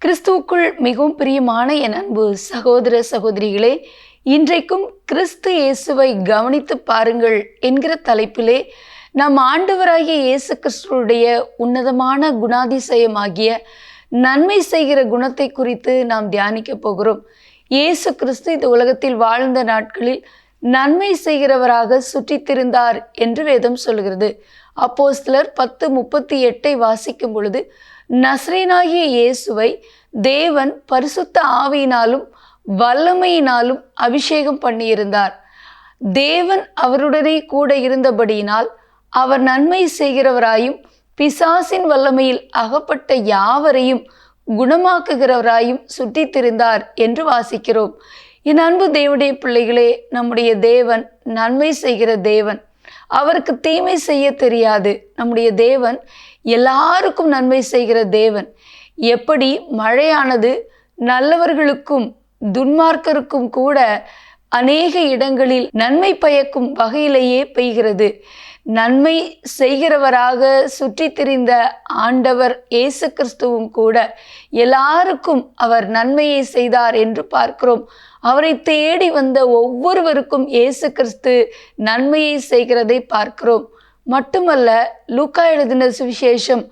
கிறிஸ்துவுக்குள் மிகவும் பிரியமான என் அன்பு சகோதர சகோதரிகளே, இன்றைக்கும் கிறிஸ்து இயேசுவை கவனித்து பாருங்கள் என்கிற தலைப்பிலே நம் ஆண்டவராகிய இயேசு கிறிஸ்துவுடைய உன்னதமான குணாதிசயமாகிய நன்மை செய்கிற குணத்தை குறித்து நாம் தியானிக்க போகிறோம். இயேசு கிறிஸ்து இந்த உலகத்தில் வாழ்ந்த நாட்களில் நன்மை செய்கிறவராக சுற்றித்திருந்தார் என்று வேதம் சொல்கிறது. அப்போஸ்தலர் 10:38 வாசிக்கும் பொழுது, நசரேயனாகிய இயேசுவை தேவன் பரிசுத்த ஆவியினாலும் வல்லமையினாலும் அபிஷேகம் பண்ணியிருந்தார். தேவன் அவருடனே கூட இருந்தபடியினால் அவர் நன்மை செய்கிறவராயும் பிசாசின் வல்லமையில் அகப்பட்ட யாவரையும் குணமாக்குகிறவராயும் சுற்றித்திருந்தார் என்று வாசிக்கிறோம். என் அன்பு தேவனுடைய பிள்ளைகளே, நம்முடைய தேவன் நன்மை செய்கிற தேவன். அவருக்கு தீமை செய்ய தெரியாது. நம்முடைய தேவன் எல்லாருக்கும் நன்மை செய்கிற தேவன். எப்படி மழையானது நல்லவர்களுக்கும் துன்மார்க்கருக்கும் கூட அநேக இடங்களில் நன்மை பயக்கும் வகையிலேயே பெய்கிறது. நன்மை செய்கிறவராக சுற்றி திரிந்த ஆண்டவர் இயேசு கிறிஸ்துவும் கூட எல்லாருக்கும் அவர் நன்மையை செய்தார் என்று பார்க்கிறோம். அவரை தேடி வந்த ஒவ்வொருவருக்கும் இயேசு கிறிஸ்து நன்மையை செய்கிறதை பார்க்கிறோம். மட்டுமல்ல, லூக்கா எழுதின சுவிசேஷம்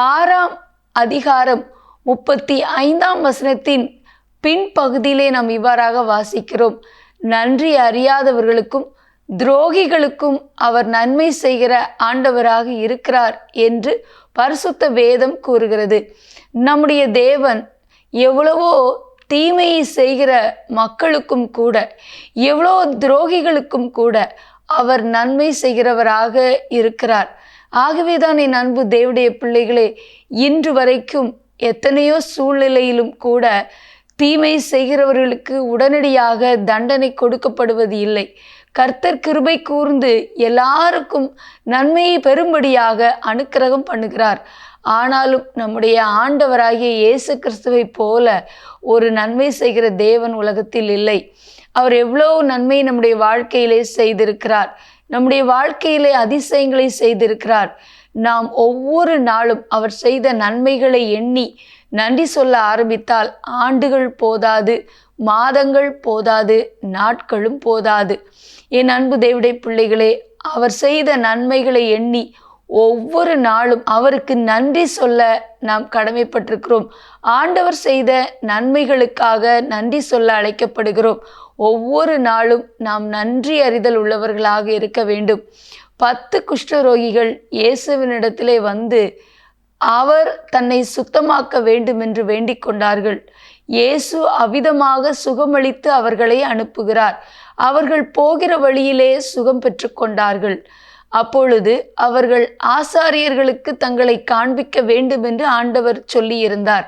6ஆம் அதிகாரம் 35ஆம் வசனத்தின் பின்பகுதியிலே நாம் இவ்வாறாக வாசிக்கிறோம். நன்றி அறியாதவர்களுக்கும் துரோகிகளுக்கும் அவர் நன்மை செய்கிற ஆண்டவராக இருக்கிறார் என்று பரிசுத்த வேதம் கூறுகிறது. நம்முடைய தேவன் எவ்வளவோ தீமையை செய்கிற மக்களுக்கும் கூட, எவ்வளோ துரோகிகளுக்கும் கூட அவர் நன்மை செய்கிறவராக இருக்கிறார். ஆகவேதான் என் அன்பு தேவனுடைய பிள்ளைகளே, இன்று வரைக்கும் எத்தனையோ சூழ்நிலையிலும் கூட தீமை செய்கிறவர்களுக்கு உடனடியாக தண்டனை கொடுக்கப்படுவது இல்லை. கர்த்தர் கிருபை கூர்ந்து எல்லாருக்கும் நன்மையை பெறும்படியாக அனுக்கிரகம் பண்ணுகிறார். ஆனாலும் நம்முடைய ஆண்டவராகிய இயேசு கிறிஸ்துவை போல ஒரு நன்மை செய்கிற தேவன் உலகத்தில் இல்லை. அவர் எவ்வளோ நன்மை நம்முடைய வாழ்க்கையிலே செய்திருக்கிறார். நம்முடைய வாழ்க்கையிலே அதிசயங்களை செய்திருக்கிறார். நாம் ஒவ்வொரு நாளும் அவர் செய்த நன்மைகளை எண்ணி நன்றி சொல்ல ஆரம்பித்தால் ஆண்டுகள் போதாது, மாதங்கள் போதாது, நாட்களும் போதாது. என் அன்பு தேவனுடைய பிள்ளைகளே, அவர் செய்த நன்மைகளை எண்ணி ஒவ்வொரு நாளும் அவருக்கு நன்றி சொல்ல நாம் கடமைப்பட்டிருக்கிறோம். ஆண்டவர் செய்த நன்மைகளுக்காக நன்றி சொல்ல அழைக்கப்படுகிறோம். ஒவ்வொரு நாளும் நாம் நன்றி அறிதல் உள்ளவர்களாக இருக்க வேண்டும். 10 குஷ்டரோகிகள் இயேசுவினிடத்திலே வந்து அவர் தன்னை சுத்தமாக்க வேண்டும் என்று வேண்டிக் கொண்டார்கள். இயேசு அவ்விதமாக சுகமளித்து அவர்களை அனுப்புகிறார். அவர்கள் போகிற வழியிலே சுகம் பெற்று கொண்டார்கள். அப்பொழுது அவர்கள் ஆசாரியர்களுக்கு தங்களை காண்பிக்க வேண்டும் என்று ஆண்டவர் சொல்லியிருந்தார்.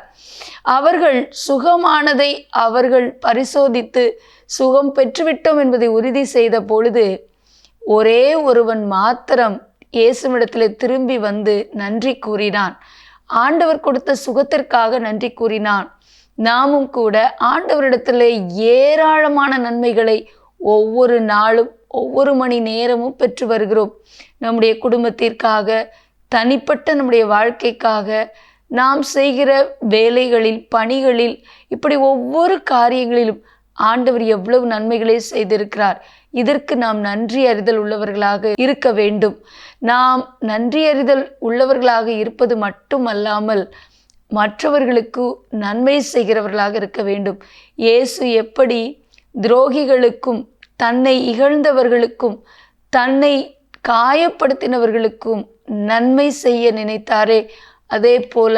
அவர்கள் சுகமானதை அவர்கள் பரிசோதித்து சுகம் பெற்றுவிட்டோம் என்பதை உறுதி செய்த பொழுது ஒரே ஒருவன் மாத்திரம் இயேசுவிடத்தில் திரும்பி வந்து நன்றி கூறினான். ஆண்டவர் கொடுத்த சுகத்திற்காக நன்றி கூறினான். நாமும் கூட ஆண்டவரிடத்தில் ஏராளமான நன்மைகளை ஒவ்வொரு நாளும் ஒவ்வொரு மணி நேரமும் பெற்று வருகிறோம். நம்முடைய குடும்பத்திற்காக, தனிப்பட்ட நம்முடைய வாழ்க்கைக்காக, நாம் செய்கிற வேலைகளில், பணிகளில், இப்படி ஒவ்வொரு காரியங்களிலும் ஆண்டவர் எவ்வளவு நன்மைகளை செய்திருக்கிறார். இதற்கு நாம் நன்றி அறிதல் உள்ளவர்களாக இருக்க வேண்டும். நாம் நன்றி அறிதல் உள்ளவர்களாக இருப்பது மட்டுமல்லாமல் மற்றவர்களுக்கு நன்மை செய்கிறவர்களாக இருக்க வேண்டும். இயேசு எப்படி துரோகிகளுக்கும் தன்னை இகழ்ந்தவர்களுக்கும் தன்னை காயப்படுத்தினவர்களுக்கும் நன்மை செய்ய நினைத்தாரே, அதே போல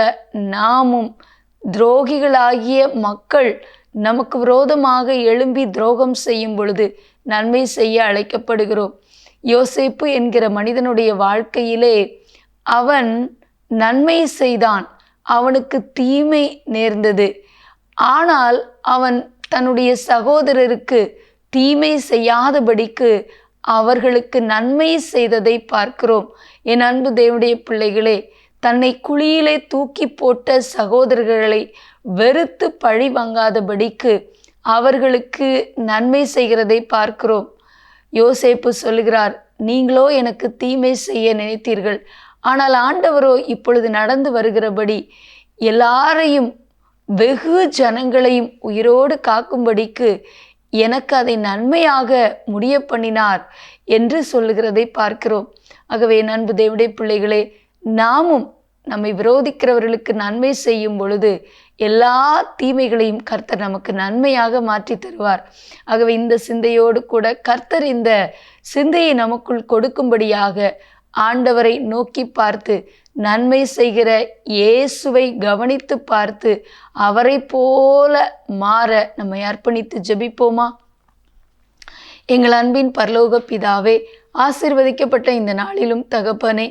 நாமும் துரோகிகளாகிய மக்கள் நமக்கு விரோதமாக எழும்பி துரோகம் செய்யும் பொழுது நன்மை செய்ய அழைக்கப்படுகிறோம். யோசேப்பு என்கிற மனிதனுடைய வாழ்க்கையிலே அவன் நன்மை செய்தான், அவனுக்கு தீமை நேர்ந்தது. ஆனால் அவன் தன்னுடைய சகோதரருக்கு தீமை செய்யாதபடிக்கு அவர்களுக்கு நன்மை செய்ததை பார்க்கிறோம். என் அன்பு தேவனுடைய பிள்ளைகளே, தன்னை குழியிலே தூக்கி போட்ட சகோதரர்களை வெறுத்து பழி வாங்காதபடிக்கு அவர்களுக்கு நன்மை செய்கிறதை பார்க்கிறோம். யோசேப்பு சொல்லுகிறார், நீங்களோ எனக்கு தீமை செய்ய நினைத்தீர்கள், ஆனால் ஆண்டவரோ இப்பொழுது நடந்து வருகிறபடி எல்லாரையும் வெகு ஜனங்களையும் உயிரோடு காக்கும்படிக்கு எனக்கு அதை நன்மையாக முடிய பண்ணினார் என்று சொல்லுகிறதை பார்க்கிறோம். ஆகவே அன்பு தேவனுடைய பிள்ளைகளே, நாமும் நம்மை விரோதிக்கிறவர்களுக்கு நன்மை செய்யும் பொழுது எல்லா தீமைகளையும் கர்த்தர் நமக்கு நன்மையாக மாற்றி தருவார். ஆகவே இந்த சிந்தையோடு கூட கர்த்தர் இந்த சிந்தையை நமக்குள் கொடுக்கும்படியாக ஆண்டவரை நோக்கி பார்த்து நன்மை செய்கிற இயேசுவை கவனித்து பார்த்து அவரை போல மாற நம்மை அர்ப்பணித்து ஜெபிப்போமா? எங்கள் அன்பின் பரலோக பிதாவே, ஆசீர்வதிக்கப்பட்ட இந்த நாளிலும் தகப்பனே,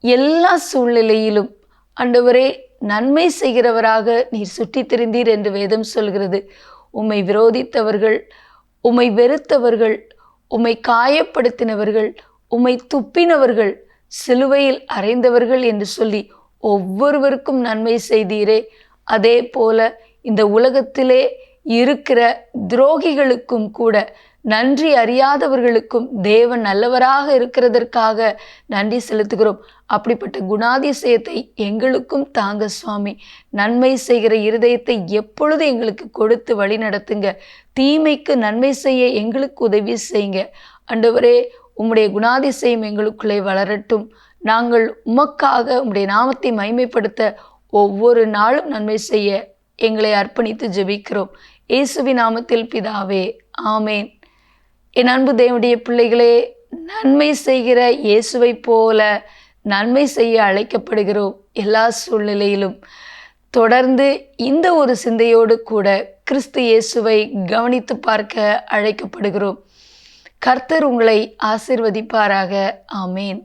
எல்லா சூழ்நிலையிலும் ஆண்டவரே நன்மை செய்கிறவராக நீர் சுற்றி திரிந்தீர் என்று வேதம் சொல்கிறது. உம்மை விரோதித்தவர்கள், உம்மை வெறுத்தவர்கள், உம்மை காயப்படுத்தினவர்கள், உம்மை துப்பினவர்கள், சிலுவையில் அறைந்தவர்கள் என்று சொல்லி ஒவ்வொருவருக்கும் நன்மை செய்தீரே. அதே போல இந்த உலகத்திலே இருக்கிற துரோகிகளுக்கும் கூட, நன்றி அறியாதவர்களுக்கும் தேவன் நல்லவராக இருக்கிறதற்காக நன்றி செலுத்துகிறோம். அப்படிப்பட்ட குணாதிசயத்தை எங்களுக்கும் தாங்க சுவாமி. நன்மை செய்கிற இருதயத்தை எப்பொழுது எங்களுக்கு கொடுத்து வழி நடத்துங்க. தீமைக்கு நன்மை செய்ய எங்களுக்கு உதவி செய்யுங்க. ஆண்டவரே, உம்முடைய குணாதிசயம் எங்களுக்குள்ளே வளரட்டும். நாங்கள் உமக்காக உம்முடைய நாமத்தை மகிமைப்படுத்த ஒவ்வொரு நாளும் நன்மை செய்ய எங்களை அர்ப்பணித்து ஜெபிக்கிறோம். இயேசுவின் நாமத்தில் பிதாவே, ஆமேன். என் அன்பு தேவனுடைய பிள்ளைகளே, நன்மை செய்கிற இயேசுவை போல நன்மை செய்ய அழைக்கப்படுகிறோம். எல்லா சூழ்நிலையிலும் தொடர்ந்து இந்த ஒரு சிந்தையோடு கூட கிறிஸ்து இயேசுவை கவனித்து பார்க்க அழைக்கப்படுகிறோம். கர்த்தர் உங்களை ஆசீர்வதிப்பாராக. ஆமேன்.